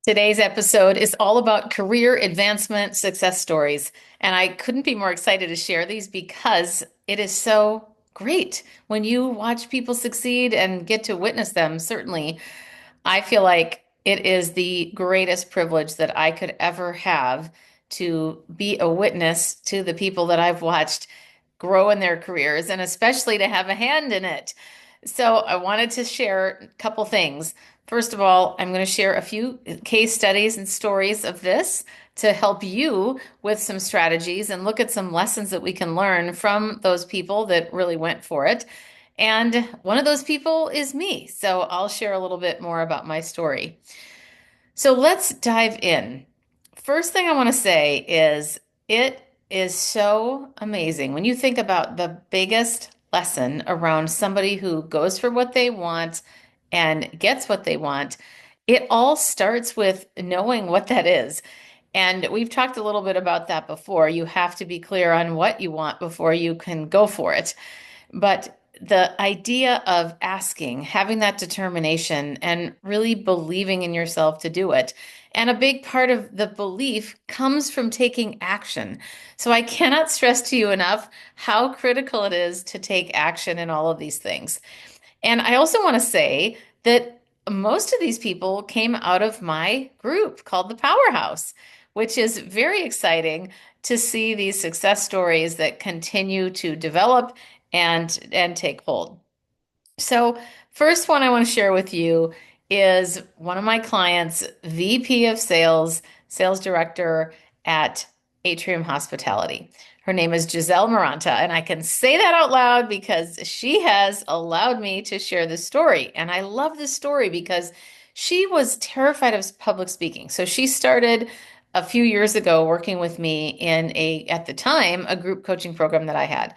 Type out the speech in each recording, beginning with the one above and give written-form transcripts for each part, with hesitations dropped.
Today's episode is all about career advancement success stories. And I couldn't be more excited to share these because it is so great when you watch people succeed and get to witness them. Certainly, I feel like it is the greatest privilege that I could ever have to be a witness to the people that I've watched grow in their careers and especially to have a hand in it. So I wanted to share a couple things. First of all, I'm going to share a few case studies and stories of this to help you with some strategies and look at some lessons that we can learn from those people that really went for it. And one of those people is me. So I'll share a little bit more about my story. So let's dive in. First thing I want to say is it is so amazing when you think about the biggest lesson around somebody who goes for what they want and gets what they want. It all starts with knowing what that is. And we've talked a little bit about that before. You have to be clear on what you want before you can go for it. But the idea of asking, having that determination, and really believing in yourself to do it. And a big part of the belief comes from taking action. So I cannot stress to you enough how critical it is to take action in all of these things. And I also want to say that most of these people came out of my group called the Powerhouse, which is very exciting to see these success stories that continue to develop and take hold. So, first one I want to share with you is one of my clients, VP of Sales, Sales Director at Atrium Hospitality. Her name is Gissell Moronta, and I can say that out loud because she has allowed me to share this story. And I love this story because she was terrified of public speaking. So she started a few years ago working with me in at the time, a group coaching program that I had.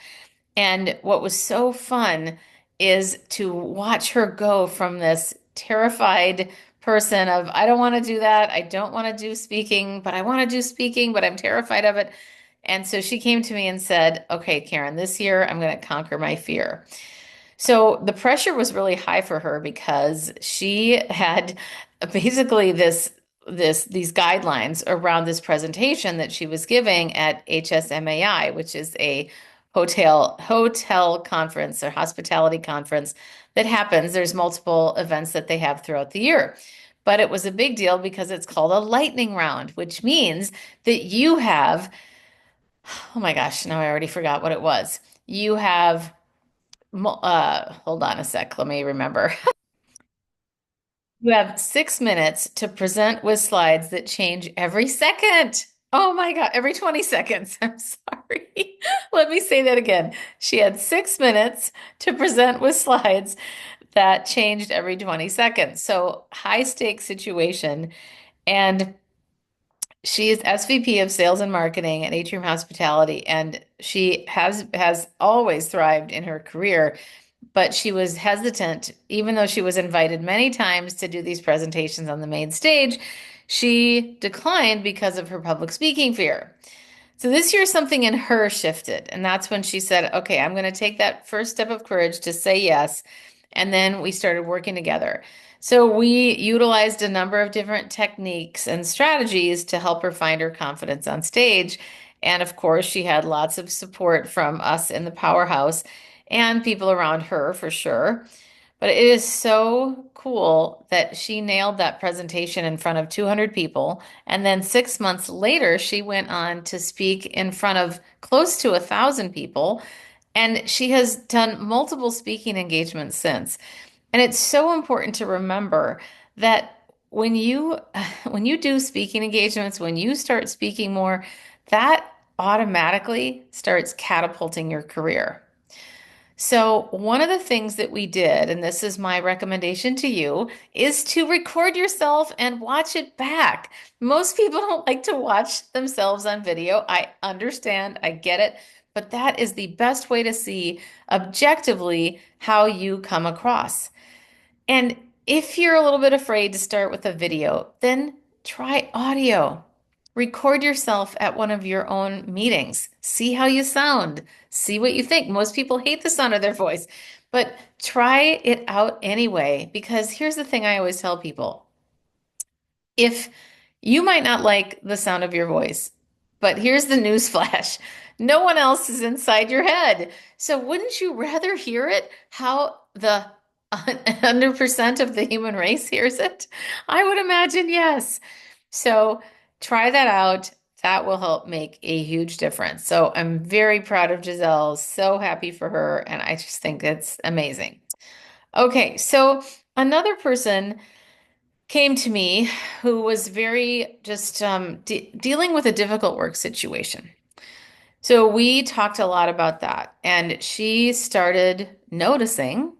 And what was so fun is to watch her go from this terrified person of, I don't want to do that. I don't want to do speaking, but I want to do speaking, but I'm terrified of it. And so she came to me and said, okay, Karen, this year I'm going to conquer my fear. So the pressure was really high for her because she had basically these guidelines around this presentation that she was giving at HSMAI, which is a hotel conference or hospitality conference that happens. There's multiple events that they have throughout the year. But it was a big deal because it's called a lightning round, which means that you have, oh my gosh, now I already forgot what it was. You have hold on a sec. Let me remember. You have 6 minutes to present with slides that change every second. Oh my God, every 20 seconds. I'm sorry. Let me say that again. She had 6 minutes to present with slides that changed every 20 seconds. So high stakes situation. And she is SVP of Sales and Marketing at Atrium Hospitality, and she has always thrived in her career, but she was hesitant, even though she was invited many times to do these presentations on the main stage, she declined because of her public speaking fear. So this year, something in her shifted, and that's when she said, okay, I'm going to take that first step of courage to say yes. And then we started working together. So we utilized a number of different techniques and strategies to help her find her confidence on stage. And of course, she had lots of support from us in the powerhouse and people around her for sure. But it is so cool that she nailed that presentation in front of 200 people. And then 6 months later, she went on to speak in front of close to 1,000 people. And she has done multiple speaking engagements since. And it's so important to remember that when you when you do speaking engagements, when you start speaking more, that automatically starts catapulting your career. So, one of the things that we did, and this is my recommendation to you, is to record yourself and watch it back. Most people don't like to watch themselves on video. I understand, I get it, but that is the best way to see objectively how you come across. And if you're a little bit afraid to start with a video, then try audio. Record yourself at one of your own meetings. See how you sound. See what you think. Most people hate the sound of their voice, but try it out anyway, because here's the thing I always tell people. If you might not like the sound of your voice, but here's the news flash. No one else is inside your head. So wouldn't you rather hear it how the 100% of the human race hears it? I would imagine yes. So try that out. That will help make a huge difference. So I'm very proud of Giselle, so happy for her, and I just think it's amazing. Okay, so another person came to me who was very just dealing with a difficult work situation. So we talked a lot about that, and she started noticing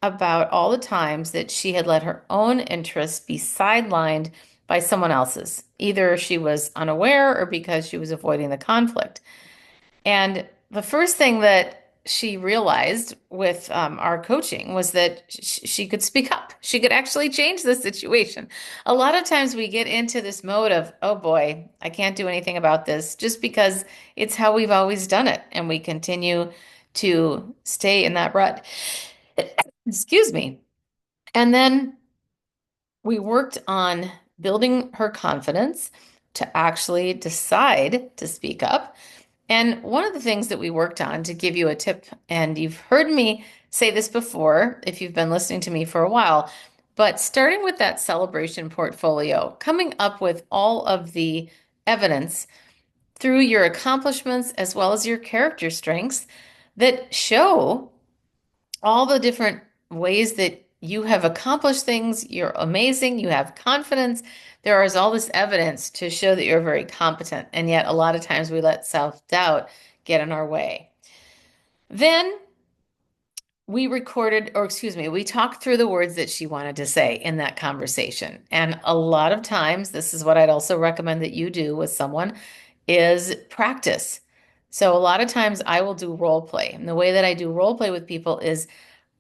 about all the times that she had let her own interests be sidelined by someone else's. Either she was unaware or because she was avoiding the conflict. And the first thing that she realized with our coaching was that she could speak up. She could actually change the situation. A lot of times we get into this mode of, oh boy, I can't do anything about this just because it's how we've always done it. And we continue to stay in that rut. Excuse me. And then we worked on building her confidence to actually decide to speak up. And one of the things that we worked on, to give you a tip, and you've heard me say this before if you've been listening to me for a while, but starting with that celebration portfolio, coming up with all of the evidence through your accomplishments as well as your character strengths that show all the different ways that you have accomplished things. You're amazing. You have confidence. There is all this evidence to show that you're very competent. And yet, a lot of times we let self-doubt get in our way. Then we recorded, or excuse me, we talked through the words that she wanted to say in that conversation. And a lot of times, this is what I'd also recommend that you do with someone, is practice. So a lot of times I will do role play. And the way that I do role play with people is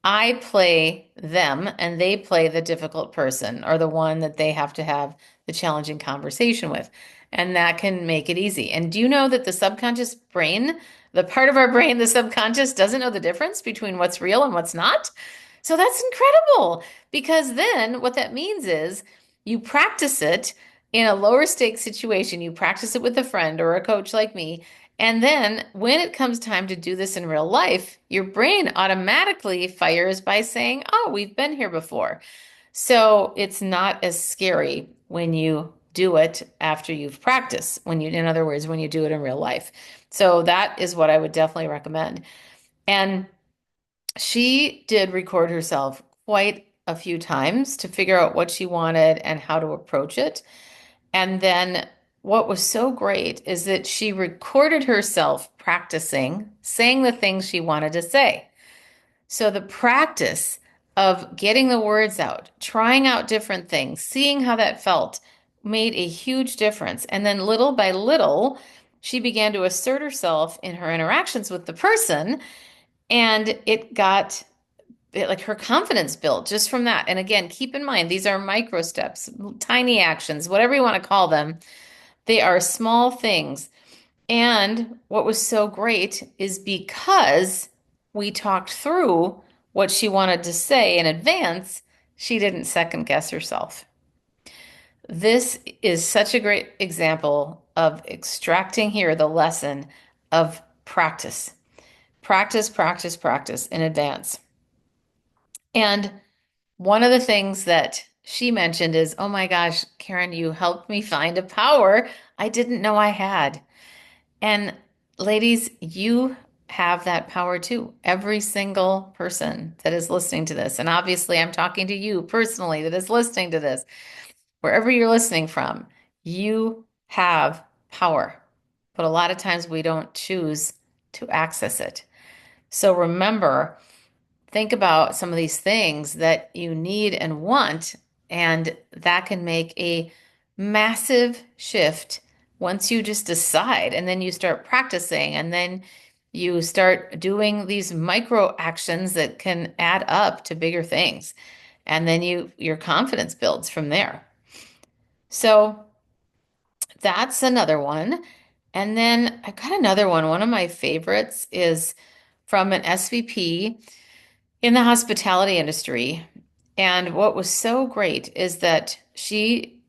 I play them and they play the difficult person or the one that they have to have the challenging conversation with. And that can make it easy. And do you know that the subconscious brain, the part of our brain, the subconscious, doesn't know the difference between what's real and what's not? So that's incredible because then what that means is you practice it in a lower stake situation. You practice it with a friend or a coach like me. And then when it comes time to do this in real life, your brain automatically fires by saying, oh, we've been here before. So it's not as scary when you do it after you've practiced, in other words, when you do it in real life. So that is what I would definitely recommend. And she did record herself quite a few times to figure out what she wanted and how to approach it. And then what was so great is that she recorded herself practicing saying the things she wanted to say. So the practice of getting the words out, trying out different things, seeing how that felt made a huge difference. And then little by little, she began to assert herself in her interactions with the person, and it got like her confidence built just from that. And again, keep in mind, these are micro steps, tiny actions, whatever you want to call them. They are small things. And what was so great is because we talked through what she wanted to say in advance, she didn't second guess herself. This is such a great example of extracting here the lesson of practice. Practice, practice, practice in advance. And one of the things that she mentioned is, oh my gosh, Karen, you helped me find a power I didn't know I had. And ladies, you have that power too. Every single person that is listening to this. And obviously, I'm talking to you personally that is listening to this. Wherever you're listening from, you have power. But a lot of times we don't choose to access it. So remember, think about some of these things that you need and want, and that can make a massive shift once you just decide, and then you start practicing, and then you start doing these micro actions that can add up to bigger things. And then your confidence builds from there. So that's another one. And then I've got another one. One of my favorites is from an SVP in the hospitality industry. And what was so great is that she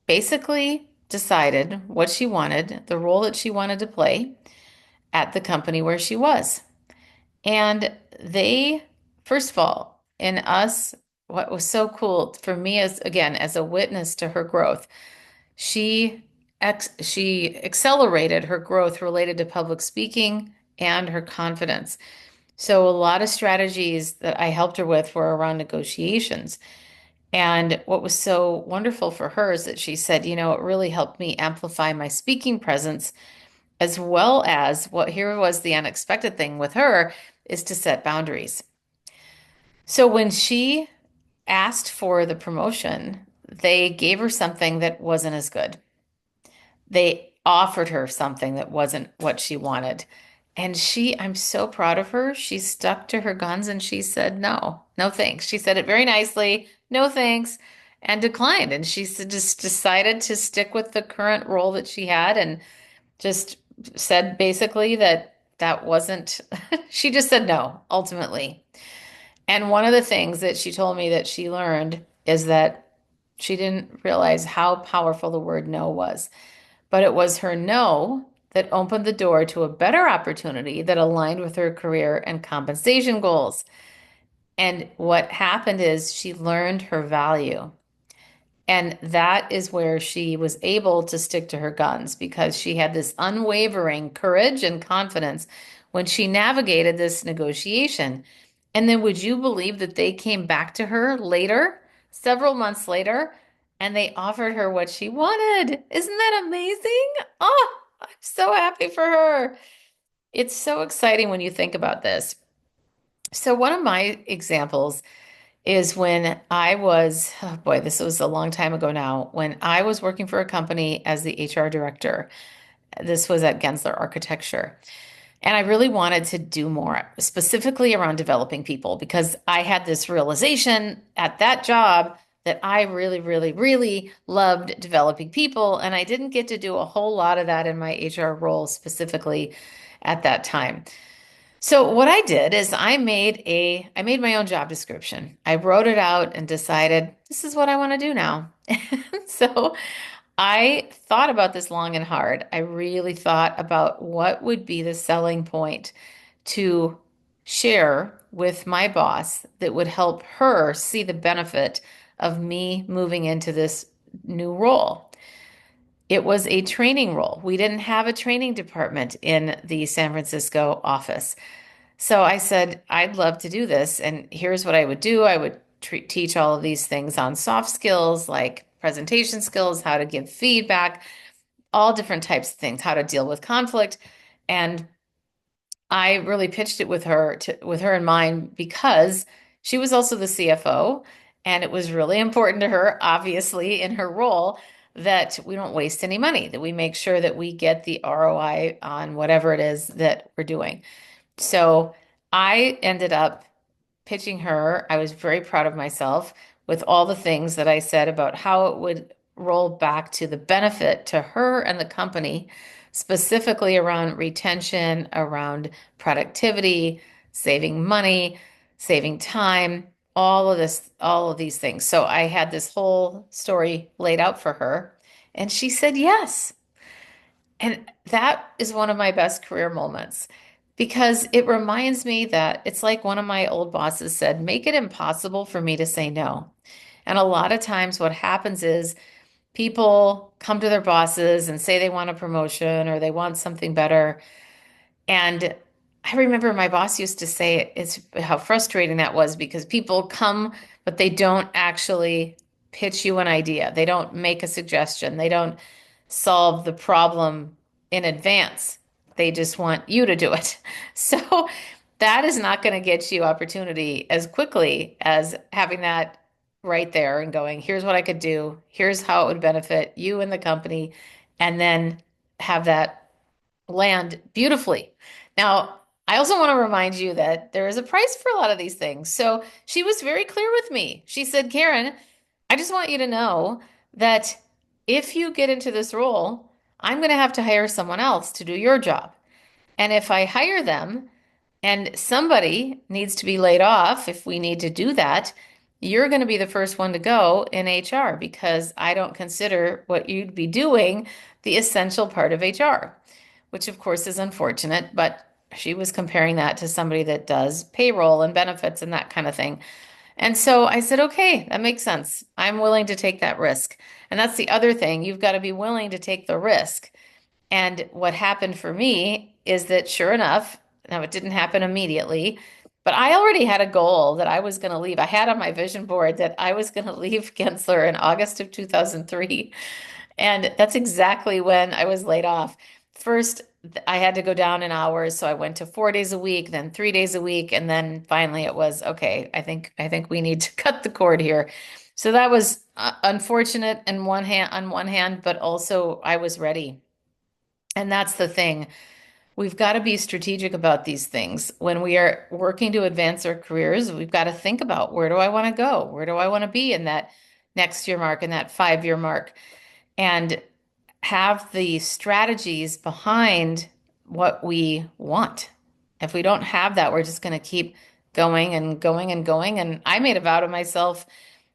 basically decided what she wanted, the role that she wanted to play at the company where she was. And they, first of all, in us, what was so cool for me as, again, as a witness to her growth, she she accelerated her growth related to public speaking and her confidence. So a lot of strategies that I helped her with were around negotiations. And what was so wonderful for her is that she said, it really helped me amplify my speaking presence, as well as what here was the unexpected thing with her is to set boundaries. So when she asked for the promotion, they gave her something that wasn't as good. They offered her something that wasn't what she wanted. And I'm so proud of her. She stuck to her guns and she said, no, no thanks. She said it very nicely, no thanks, and declined. And just decided to stick with the current role that she had and just said basically that that wasn't, she just said no, ultimately. And one of the things that she told me that she learned is that she didn't realize how powerful the word no was. But it was her no that opened the door to a better opportunity that aligned with her career and compensation goals. And what happened is she learned her value. And that is where she was able to stick to her guns because she had this unwavering courage and confidence when she navigated this negotiation. And then would you believe that they came back to her later, several months later, and they offered her what she wanted? Isn't that amazing? Oh, I'm so happy for her. It's so exciting when you think about this. So, one of my examples is when I was, oh boy, this was a long time ago now, when I was working for a company as the HR director. This was at Gensler Architecture. And I really wanted to do more, specifically around developing people, because I had this realization at that job that I really, really, really loved developing people. And I didn't get to do a whole lot of that in my HR role specifically at that time. So what I did is I made my own job description. I wrote it out and decided this is what I want to do now. So I thought about this long and hard. I really thought about what would be the selling point to share with my boss that would help her see the benefit of me moving into this new role. It was a training role. We didn't have a training department in the San Francisco office. So I said, I'd love to do this. And here's what I would do. I would teach all of these things on soft skills like presentation skills, how to give feedback, all different types of things, how to deal with conflict. And I really pitched it with her in mind because she was also the CFO. And it was really important to her, obviously, in her role, that we don't waste any money, that we make sure that we get the ROI on whatever it is that we're doing. So I ended up pitching her. I was very proud of myself with all the things that I said about how it would roll back to the benefit to her and the company, specifically around retention, around productivity, saving money, saving time, all of these things. So I had this whole story laid out for her, and she said yes. And that is one of my best career moments because it reminds me that it's like one of my old bosses said, make it impossible for me to say no. And a lot of times, what happens is people come to their bosses and say they want a promotion or they want something better. And I remember my boss used to say it's how frustrating that was because people come, but they don't actually pitch you an idea. They don't make a suggestion. They don't solve the problem in advance. They just want you to do it. So that is not going to get you opportunity as quickly as having that right there and going, here's what I could do. Here's how it would benefit you and the company. And then have that land beautifully. Now, I also want to remind you that there is a price for a lot of these things. So she was very clear with me. She said, Karen, I just want you to know that if you get into this role, I'm going to have to hire someone else to do your job. And if I hire them and somebody needs to be laid off, if we need to do that, you're going to be the first one to go in HR because I don't consider what you'd be doing the essential part of HR, which of course is unfortunate, but she was comparing that to somebody that does payroll and benefits and that kind of thing. And so I said, okay, that makes sense. I'm willing to take that risk. And that's the other thing. You've got to be willing to take the risk. And what happened for me is that sure enough, now it didn't happen immediately, but I already had a goal that I was going to leave. I had on my vision board that I was going to leave Gensler in August of 2003. And that's exactly when I was laid off. First, I had to go down in hours, so I went to 4 days a week, then 3 days a week, and then finally it was okay. I think we need to cut the cord here. So that was unfortunate on one hand, but also I was ready. And that's the thing. We've got to be strategic about these things. When we are working to advance our careers, we've got to think about where do I want to go? Where do I want to be in that next year mark, in that 5 year mark? And have the strategies behind what we want. If we don't have that, we're just going to keep going and going and going. And I made a vow to myself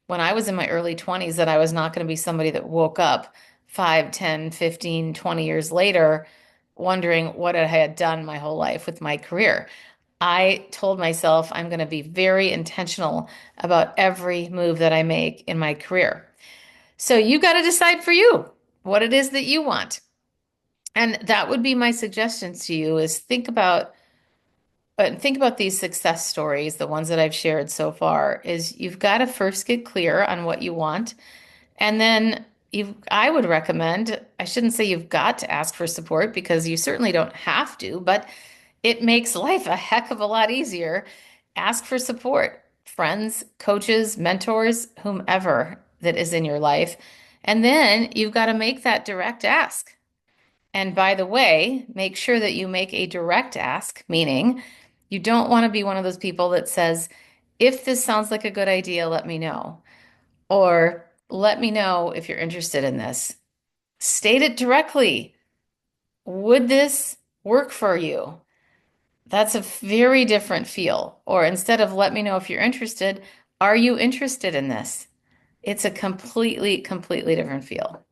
when I was in my early 20s that I was not going to be somebody that woke up 5, 10, 15, 20 years later wondering what I had done my whole life with my career. I told myself I'm going to be very intentional about every move that I make in my career. So you got to decide for you what it is that you want. And that would be my suggestions to you is think about these success stories, the ones that I've shared so far, is you've got to first get clear on what you want. And then I would recommend, I shouldn't say you've got to ask for support because you certainly don't have to, but it makes life a heck of a lot easier. Ask for support, friends, coaches, mentors, whomever that is in your life. And then you've got to make that direct ask. And by the way, make sure that you make a direct ask, meaning you don't want to be one of those people that says, if this sounds like a good idea, let me know. Or let me know if you're interested in this. State it directly. Would this work for you? That's a very different feel. Or instead of let me know if you're interested, are you interested in this? It's a completely different feel.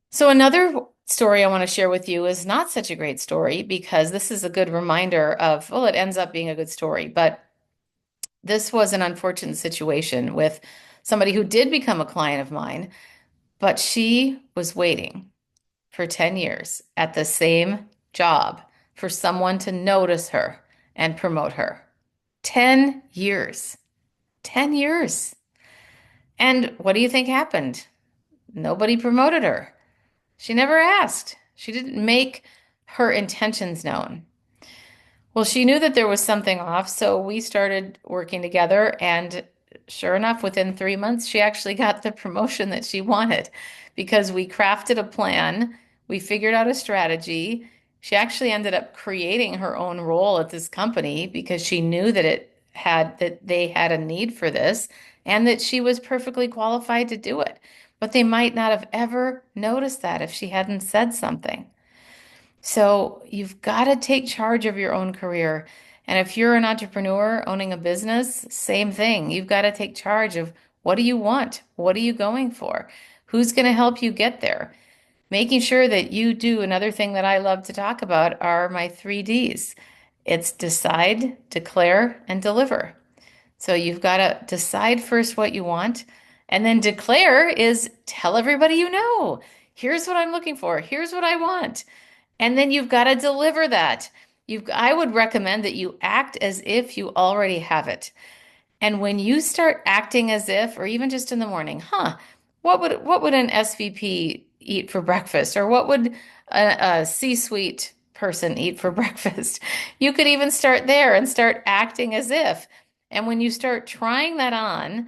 So another story I want to share with you is not such a great story because this is a good reminder of, well, it ends up being a good story, but this was an unfortunate situation with somebody who did become a client of mine, but she was waiting for 10 years at the same job for someone to notice her and promote her. 10 years. 10 years. And what do you think happened? Nobody promoted her. She never asked. She didn't make her intentions known. Well, she knew that there was something off, so we started working together. And sure enough, within 3 months, she actually got the promotion that she wanted because we crafted a plan. We figured out a strategy. She actually ended up creating her own role at this company because she knew that they had a need for this and that she was perfectly qualified to do it. But they might not have ever noticed that if she hadn't said something. So you've got to take charge of your own career. And if you're an entrepreneur owning a business, same thing. You've got to take charge of what do you want? What are you going for? Who's going to help you get there? Making sure that you do another thing that I love to talk about are my 3 Ds. It's decide, declare, and deliver. So you've got to decide first what you want, and then declare is tell everybody you know. Here's what I'm looking for. Here's what I want. And then you've got to deliver that. I would recommend that you act as if you already have it. And when you start acting as if, or even just in the morning, what would an SVP eat for breakfast? Or what would a C-suite person eat for breakfast? You could even start there and start acting as if. And when you start trying that on,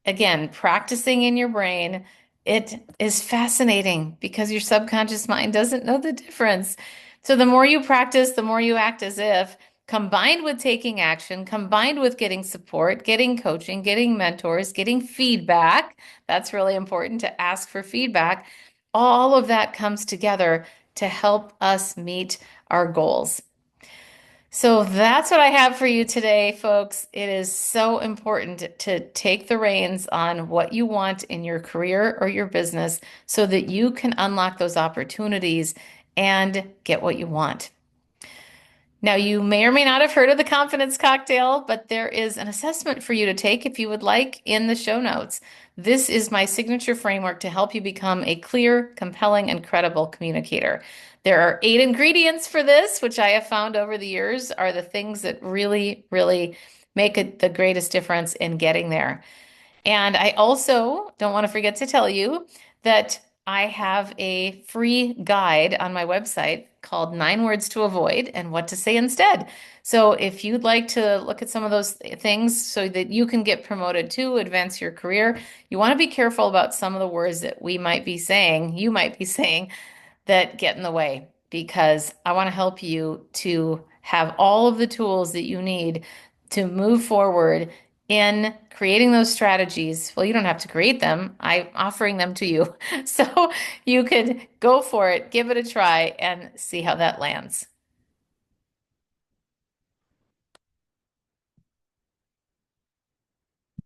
again, practicing in your brain, it is fascinating because your subconscious mind doesn't know the difference. So the more you practice, the more you act as if, combined with taking action, combined with getting support, getting coaching, getting mentors, getting feedback. That's really important to ask for feedback. All of that comes together to help us meet our goals. So that's what I have for you today, folks. It is so important to take the reins on what you want in your career or your business so that you can unlock those opportunities and get what you want. Now, you may or may not have heard of the confidence cocktail, but there is an assessment for you to take if you would like in the show notes. This is my signature framework to help you become a clear, compelling, and credible communicator. There are 8 ingredients for this, which I have found over the years are the things that really, really make the greatest difference in getting there. And I also don't want to forget to tell you that I have a free guide on my website called 9 Words to Avoid and What to Say Instead. So if you'd like to look at some of those things so that you can get promoted to advance your career, you want to be careful about some of the words that we might be saying, you might be saying that get in the way because I want to help you to have all of the tools that you need to move forward in creating those strategies. Well, you don't have to create them. I'm offering them to you. So you could go for it, give it a try, and see how that lands.